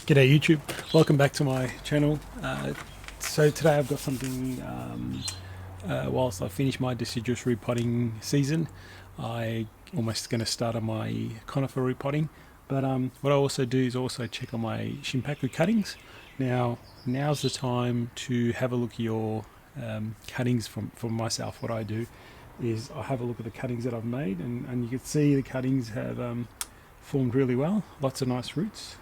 G'day YouTube, welcome back to my channel. So today I've got something, whilst I finish my deciduous repotting season, I almost going to start on my conifer repotting. But what I also do is also check on my shimpaku cuttings. Now's the time to have a look at your cuttings from myself. What I do is I have a look at the cuttings that I've made, and you can see the cuttings have formed really well, lots of nice roots.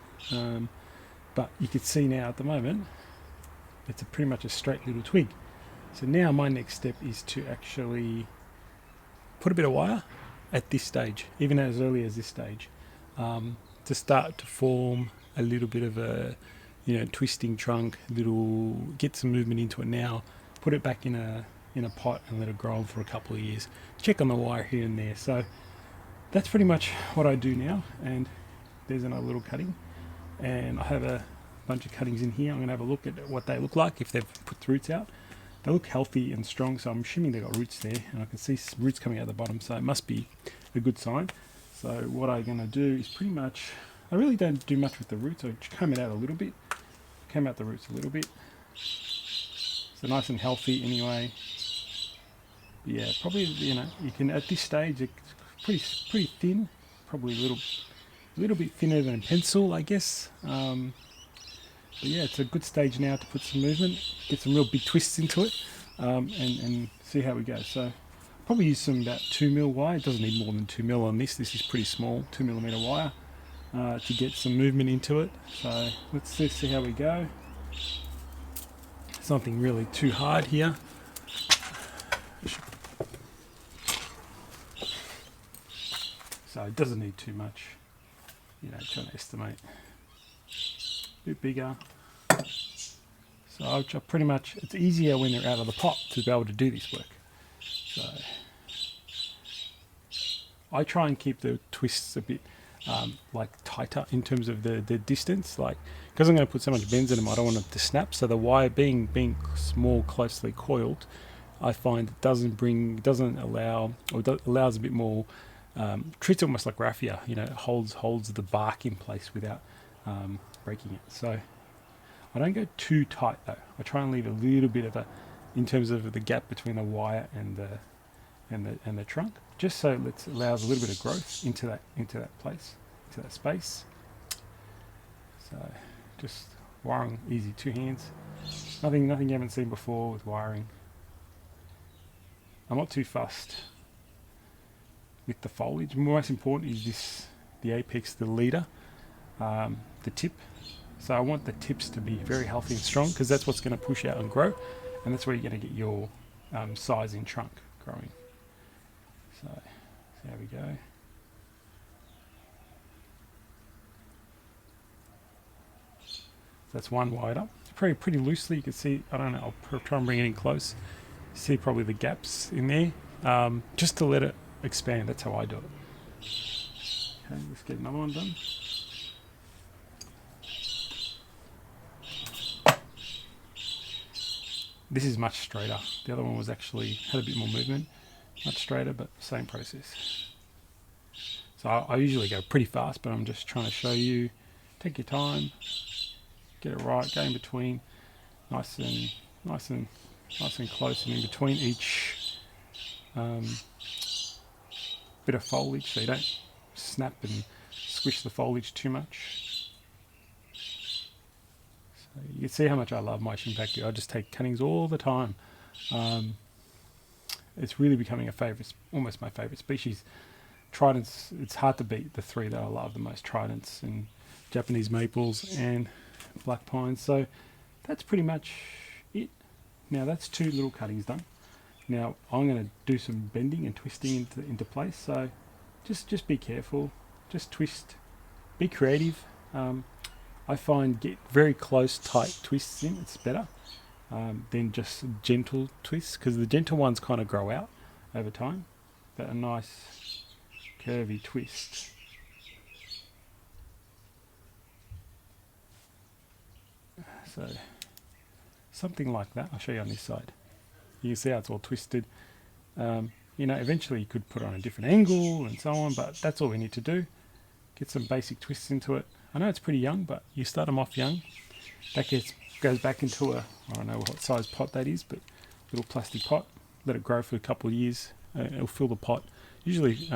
But you can see now at the moment it's pretty much a straight little twig. So now my next step is to actually put a bit of wire at this stage, even as early as this stage, to start to form a little bit of a twisting trunk, get some movement into it now. Put it back in a pot and let it grow on for a couple of years. Check on the wire here and there. So that's pretty much what I do now. And there's another little cutting. And I have a bunch of cuttings in here. I'm going to have a look at what they look like if they've put the roots out. They look healthy and strong, so I'm assuming they've got roots there, and I can see some roots coming out the bottom, so it must be a good sign. So what I'm going to do is pretty much, I really don't do much with the roots. I comb it out a little bit, comb out the roots a little bit. So nice and healthy anyway. Yeah, probably, you can, at this stage, it's pretty thin, probably a little bit thinner than a pencil, I guess. But yeah, it's a good stage now to put some movement, get some real big twists into it, and see how we go. So probably use some about 2mm wire. It doesn't need more than 2mm on this. This is pretty small, 2mm wire, to get some movement into it. So let's see how we go. It's nothing really too hard here. So it doesn't need too much. Trying to estimate a bit bigger. So I'll pretty much, it's easier when they're out of the pot to be able to do this work. So I try and keep the twists a bit like tighter in terms of the distance, like because I'm going to put so much bends in them, I don't want them to snap. So the wire being more closely coiled, I find it doesn't allow, or allows a bit more. Treats it almost like raffia, it holds the bark in place without breaking it. So I don't go too tight though. I try and leave a little bit of in terms of the gap between the wire and the trunk, just so it allows a little bit of growth into that place, into that space. So just wiring easy, 2 hands. Nothing you haven't seen before with wiring. I'm not too fussed with the foliage. Most important is the apex, the leader, the tip. So I want the tips to be very healthy and strong, because that's what's going to push out and grow, and that's where you're going to get your size in trunk growing. So there we go. So that's one wide up. It's pretty loosely. You can see, I don't know, I'll try and bring it in close. See probably the gaps in there, just to let it expand. That's how I do it. Okay, let's get another one done. This is much straighter. The other one was actually had a bit more movement, much straighter, but same process. So I usually go pretty fast, but I'm just trying to show you. Take your time, get it right, go in between, nice and close, and in between each bit of foliage, so you don't snap and squish the foliage too much. So you can see how much I love my shimpaku. I just take cuttings all the time. It's really becoming a favourite, almost my favourite species. Tridents, it's hard to beat the 3 that I love the most: tridents and Japanese maples and black pines. So that's pretty much it. Now that's 2 little cuttings done. Now I'm going to do some bending and twisting into place. So just be careful, just twist, be creative. I find get very close, tight twists in. It's better than just gentle twists, because the gentle ones kind of grow out over time. But a nice curvy twist. So something like that. I'll show you on this side. You can see how it's all twisted. Eventually you could put it on a different angle and so on, but that's all we need to do. Get some basic twists into it. I know it's pretty young, but you start them off young. That goes back into a, I don't know what size pot that is, but little plastic pot. Let it grow for a couple of years. It'll fill the pot. Usually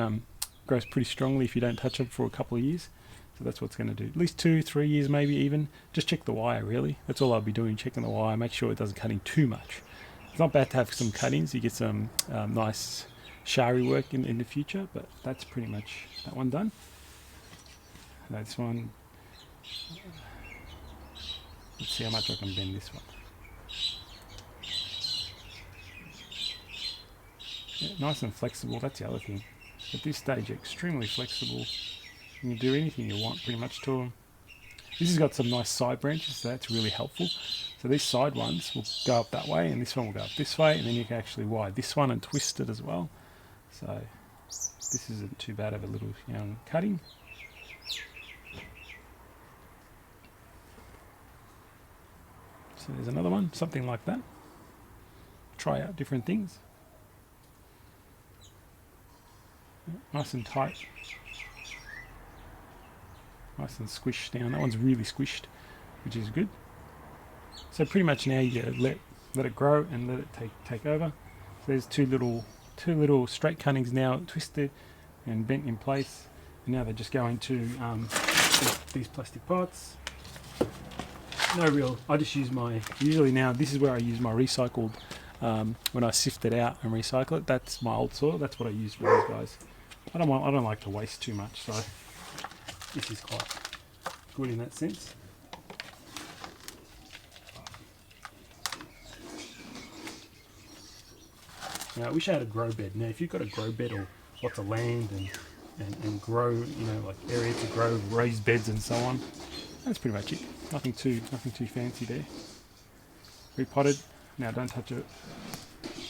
grows pretty strongly if you don't touch it for a couple of years. So that's what's going to do. At least 2-3 years, maybe even. Just check the wire, really. That's all I'll be doing, checking the wire. Make sure it doesn't cut in too much. It's not bad to have some cuttings. You get some nice shari work in the future, but that's pretty much that one done. This one, let's see how much I can bend this one. Yeah, nice and flexible, that's the other thing. At this stage, extremely flexible. You can do anything you want pretty much to them. This has got some nice side branches, so that's really helpful. So these side ones will go up that way, and this one will go up this way, and then you can actually wide this one and twist it as well. So this isn't too bad of a little young cutting. So there's another one, something like that. Try out different things. Nice and tight. Nice and squished down. That one's really squished, which is good. So pretty much now you let it grow and let it take over. So there's two little straight cuttings now twisted and bent in place. And now they're just going to these plastic pots. No real, I just use usually now this is where I use my recycled, when I sift it out and recycle it, that's my old soil, that's what I use for these guys. I don't like to waste too much, so this is quite good in that sense. Now I wish I had a grow bed. Now if you've got a grow bed or lots of land and grow, like area to grow, raised beds and so on, that's pretty much it. Nothing too fancy there. Repotted. Now don't touch it.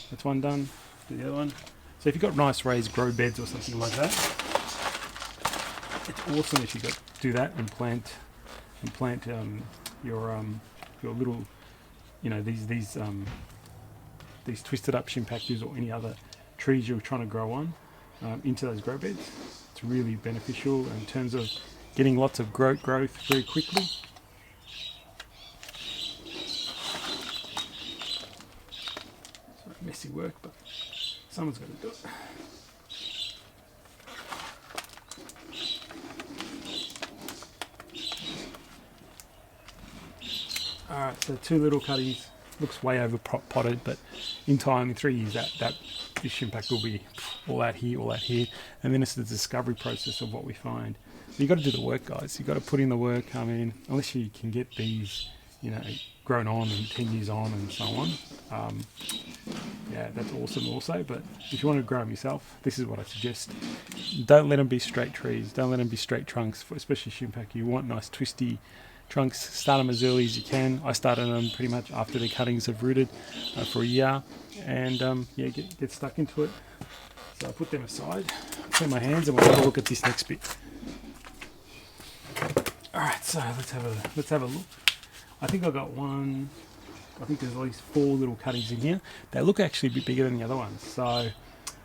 That's one done. Do the other one. So if you've got nice raised grow beds or something like that, it's awesome if you do that and plant your little, these twisted up shimpakus or any other trees you're trying to grow on into those grow beds. It's really beneficial in terms of getting lots of growth very quickly. Messy work, but someone's got to do it. Alright, so two little cuttings. Looks way over potted, but in time, in 3 years, this shimpaku will be all out here, and then it's the discovery process of what we find. But you got to do the work, guys. You got to put in the work. I mean, unless you can get these, grown on and 10 years on and so on. Yeah, that's awesome also, but if you want to grow them yourself, this is what I suggest. Don't let them be straight trees, don't let them be straight trunks, especially shimpaku. You want nice twisty trunks. Start them as early as you can. I started them pretty much after the cuttings have rooted for a year, and get stuck into it. So I put them aside, clean my hands, and we'll have a look at this next bit. Alright, so let's have a look. I think I got one. I think there's at least 4 little cuttings in here. They look actually a bit bigger than the other ones, so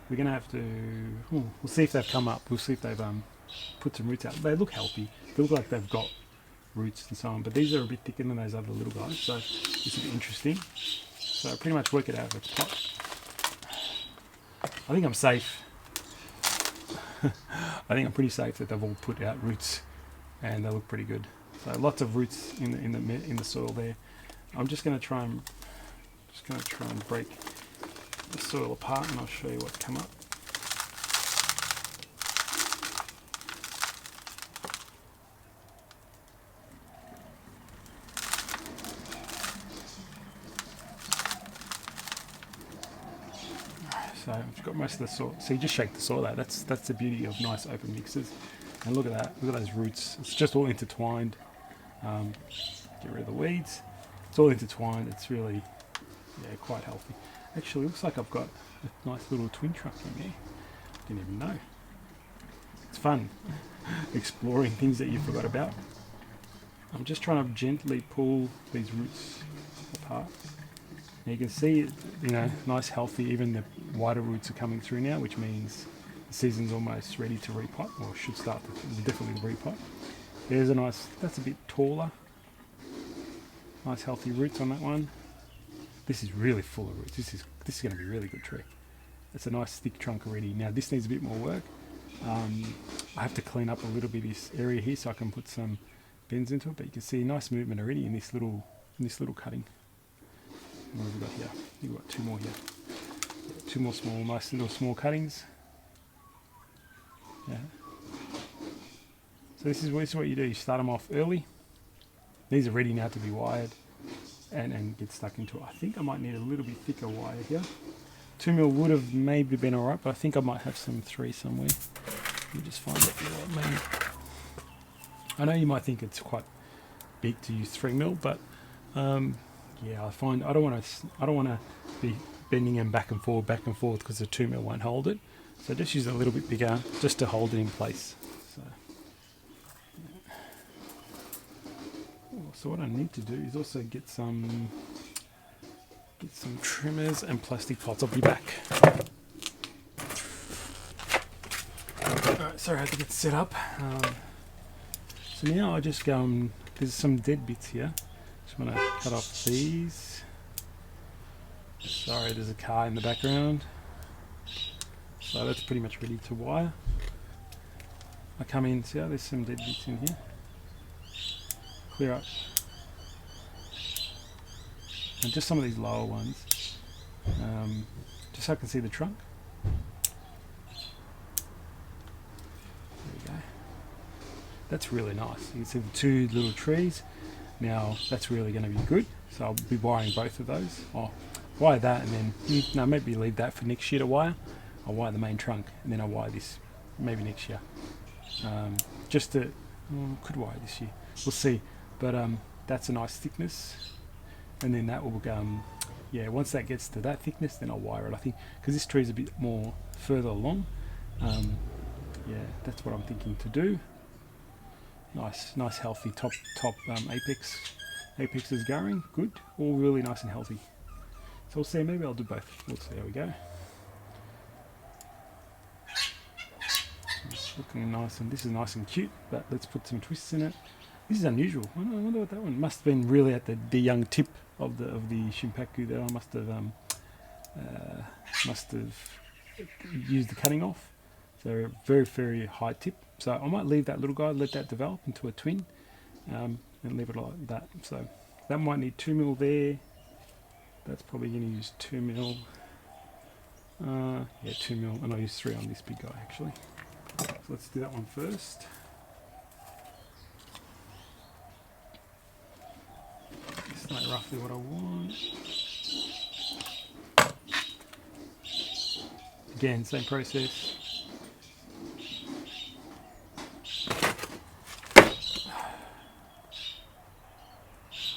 we're gonna have to. We'll see if they've come up. We'll see if they've put some roots out. They look healthy. They look like they've got roots and so on. But these are a bit thicker than those other little guys, so this will be interesting. So I pretty much work it out with the pot. I think I'm safe. I think I'm pretty safe that they've all put out roots, and they look pretty good. So lots of roots in the soil there. I'm just going to try and break the soil apart, and I'll show you what's come up. So I've got most of the soil. So you just shake the soil out. That's the beauty of nice open mixers. And look at that. Look at those roots. It's just all intertwined. Get rid of the weeds. It's all intertwined. It's really, quite healthy. Actually, looks like I've got a nice little twin trunk in there. Didn't even know. It's fun exploring things that you forgot about. I'm just trying to gently pull these roots apart. Now you can see, nice, healthy. Even the wider roots are coming through now, which means the season's almost ready to repot, or should start to definitely repot. There's a nice, that's a bit taller. Nice healthy roots on that one. This is really full of roots. This is going to be a really good tree. It's a nice thick trunk already. Now this needs a bit more work. I have to clean up a little bit this area here so I can put some bends into it. But you can see nice movement already in this little cutting. And what have we got here? You've got two more here. Yeah, two more small, nice little small cuttings. Yeah. So this is what you do. You start them off early. These are ready now to be wired and get stuck into it. I think I might need a little bit thicker wire here. 2mm would have maybe been alright, but I think I might have some 3 somewhere. Let me just find it. Maybe. I know you might think it's quite big to use 3mm, but yeah, I find I don't want to be bending them back and forth because the 2mm won't hold it. So just use a little bit bigger just to hold it in place. So what I need to do is also get some trimmers and plastic pots. I'll be back. Alright, sorry I had to get set up. So now I just go there's some dead bits here. Just want to cut off these. Sorry, there's a car in the background. So that's pretty much ready to wire. I come in, see how there's some dead bits in here. Clear up. And just some of these lower ones. Just so I can see the trunk. There we go. That's really nice. You can see the 2 little trees. Now that's really going to be good. So I'll be wiring both of those. I'll wire that and then, no, maybe leave that for next year to wire. I'll wire the main trunk and then I'll wire this maybe next year. Just to, could wire this year. We'll see. But that's a nice thickness. And then that will, yeah, once that gets to that thickness, then I'll wire it. I think, because this tree is a bit more further along. Yeah, that's what I'm thinking to do. Nice healthy top apex. Apex is going good, all really nice and healthy. So we'll see, maybe I'll do both. We'll see how we go. It's looking nice, and this is nice and cute, but let's put some twists in it. This is unusual. I wonder what that one must have been really at the young tip of the shimpaku there. I must have used the cutting off. So very high tip. So I might leave that little guy, let that develop into a twin, and leave it like that. So that might need 2mm there. That's probably going to use 2mm. Yeah, 2mm, and I'll use 3 on this big guy actually. So let's do that one first. It's not roughly what I want. Again, same process.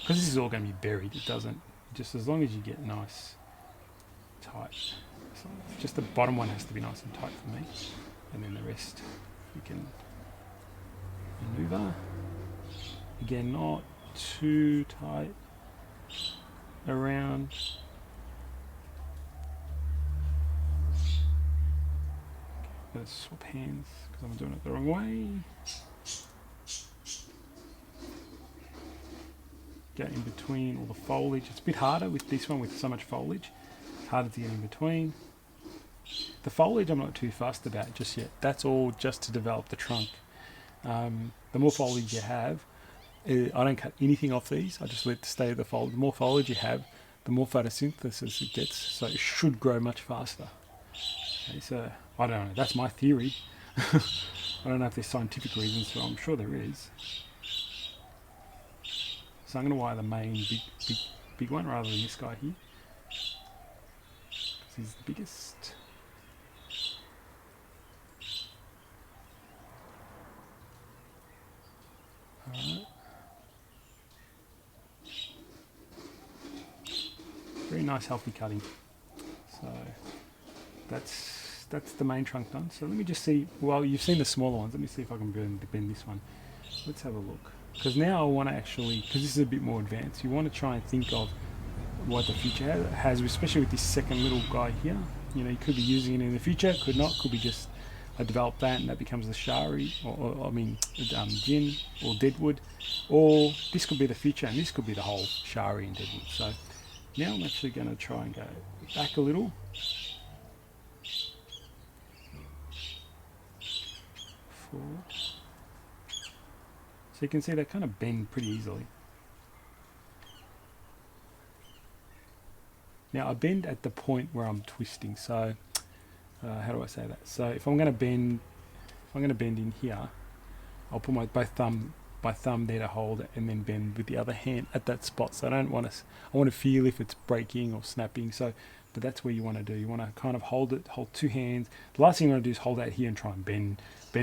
Because this is all going to be buried, it doesn't, just as long as you get nice, tight. So just the bottom one has to be nice and tight for me. And then the rest you can maneuver. Again, not too tight around. Let's swap hands because I'm doing it the wrong way. Go in between all the foliage. It's a bit harder with this one with so much foliage. It's harder to get in between. The foliage I'm not too fussed about just yet. That's all just to develop the trunk. The more foliage you have, I don't cut anything off these. I just let it stay the foliage. The more foliage you have, the more photosynthesis it gets. So it should grow much faster. Okay, so I don't know. That's my theory. I don't know if there's scientific reasons, so I'm sure there is. So I'm going to wire the main big one rather than this guy here. Because he's the biggest. Alright. Very nice healthy cutting. So that's the main trunk done. So let me just see, well you've seen the smaller ones, let me see if I can bend this one. Let's have a look. Because now I want to actually, because this is a bit more advanced, you want to try and think of what the future has, especially with this second little guy here. You know, you could be using it in the future, could not, could be just I develop that and that becomes the shari, or I mean, gin or deadwood, or this could be the future and this could be the whole shari and deadwood. So now I'm actually going to try and go back a little. Forward. So you can see they kind of bend pretty easily. Now I bend at the point where I'm twisting. So how do I say that? So if I'm going to bend, in here, I'll put my thumb there to hold it, and then bend with the other hand at that spot. So I don't want to. I want to feel if it's breaking or snapping. So, but that's where you want to do. You want to kind of hold two hands. The last thing you want to do is hold out here and try and bend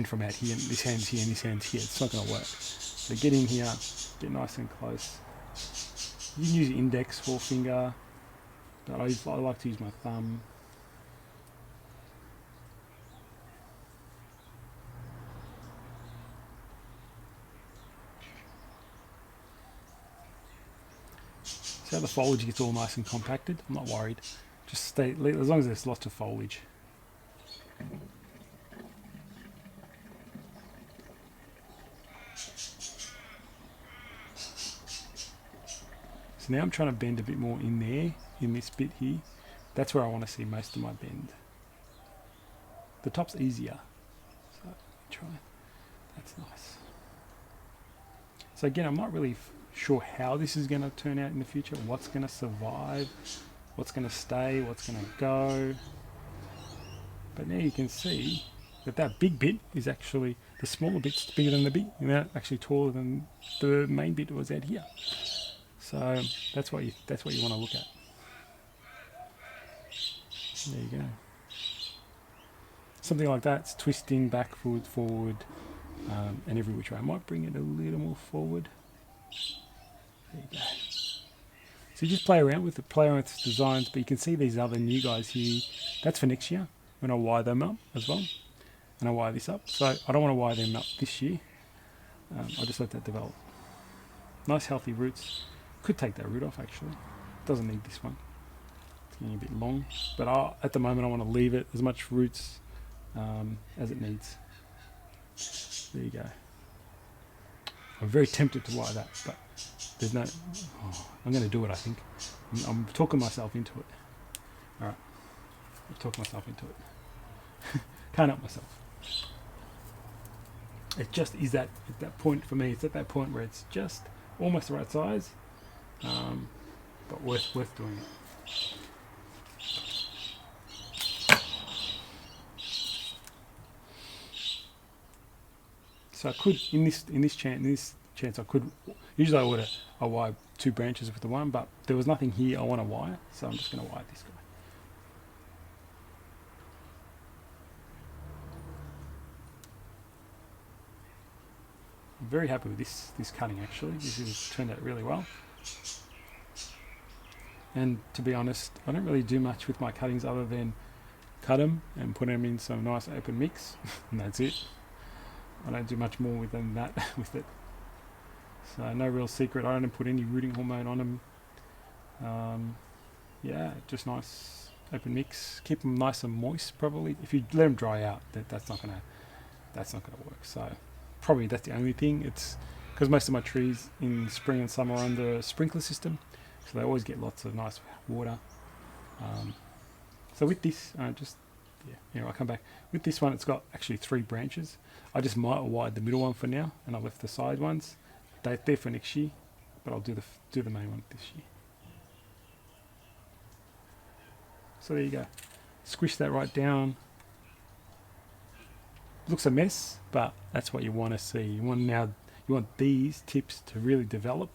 from out here. And this hand's here and this hand's here. It's not going to work. So get in here, get nice and close. You can use your index, forefinger, but I like to use my thumb. See how the foliage gets all nice and compacted? I'm not worried. Just stay, as long as there's lots of foliage. So now I'm trying to bend a bit more in there, in this bit here. That's where I want to see most of my bend. The top's easier. So let me try. That's nice. So again, I'm not really sure how this is going to turn out in the future. What's going to survive? What's going to stay? What's going to go? But now you can see that big bit is actually, the smaller bit's bigger than the big, and they're actually taller than the main bit that was out here. So that's what you want to look at. There you go. Something like that. It's twisting back, forward, and every which way. I might bring it a little more forward. There you go. So you just play around with designs, but you can see these other new guys here. That's for next year when I wire them up as well, and I wire this up. So I don't want to wire them up this year. I'll just let that develop. Nice healthy roots. Could take that root off actually. Doesn't need this one. It's getting a bit long, but at the moment I want to leave it as much roots as it needs. There you go. I'm very tempted to wire that, but there's no. Oh, I'm going to do it. I think I'm talking myself into it. All right, I'm talking myself into it. Can't help myself. It just is at that point for me. It's at that point where it's just almost the right size. But worth doing it. So I could in this chance I could usually I wire two branches with the one, but there was nothing here I want to wire, so I'm just going to wire this guy. I'm very happy with this cutting actually. This has turned out really well. And to be honest, I don't really do much with my cuttings other than cut them and put them in some nice open mix, and that's it. I don't do much more than that with it. So no real secret. I don't put any rooting hormone on them. Yeah, just nice open mix. Keep them nice and moist. Probably if you let them dry out, that's not gonna work. So probably that's the only thing. It's because most of my trees in spring and summer are under a sprinkler system, so they always get lots of nice water. So with this, I'll come back. With this one, it's got actually 3 branches. I just might wire the middle one for now, and I left the side ones. They're for next year, but I'll do the main one this year. So there you go. Squish that right down. Looks a mess, but that's what you want to see. You want these tips to really develop,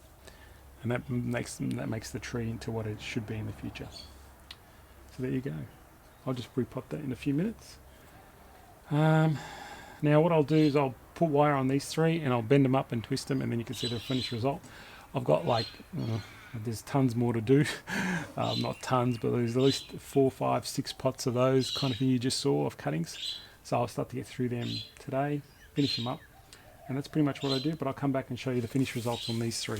and that makes the tree into what it should be in the future. So there you go. I'll just repot that in a few minutes. Now what I'll do is I'll put wire on these 3 and I'll bend them up and twist them, and then you can see the finished result. I've got there's tons more to do. Not tons, but there's at least 4, 5, 6 pots of those kind of thing you just saw of cuttings. So I'll start to get through them today, finish them up, and that's pretty much what I do, but I'll come back and show you the finished results on these 3.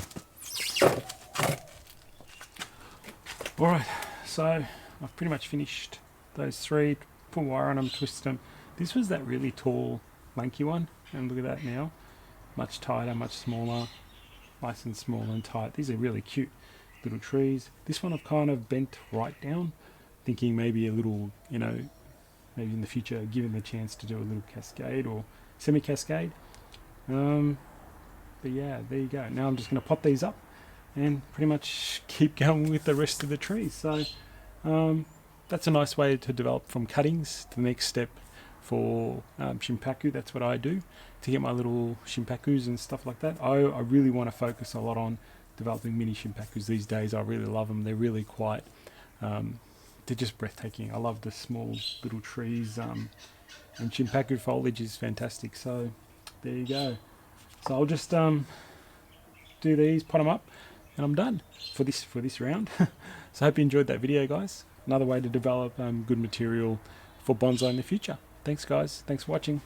Alright, so I've pretty much finished those 3, put wire on them, twist them. This was that really tall, lanky one, and look at that now. Much tighter, much smaller, nice and small and tight. These are really cute little trees. This one I've kind of bent right down, thinking maybe a little, you know, maybe in the future give him a chance to do a little cascade or semi-cascade. But yeah, there you go. Now I'm just going to pot these up and pretty much keep going with the rest of the trees. So that's a nice way to develop from cuttings to the next step for shimpaku. That's what I do to get my little shimpakus and stuff like that. I really want to focus a lot on developing mini shimpakus these days. I really love them. They're really quite, they're just breathtaking. I love the small little trees, and shimpaku foliage is fantastic. So there you go. So I'll just do these, pot them up, and I'm done for this round. So I hope you enjoyed that video, guys. Another way to develop good material for bonsai in the future. Thanks, guys. Thanks for watching.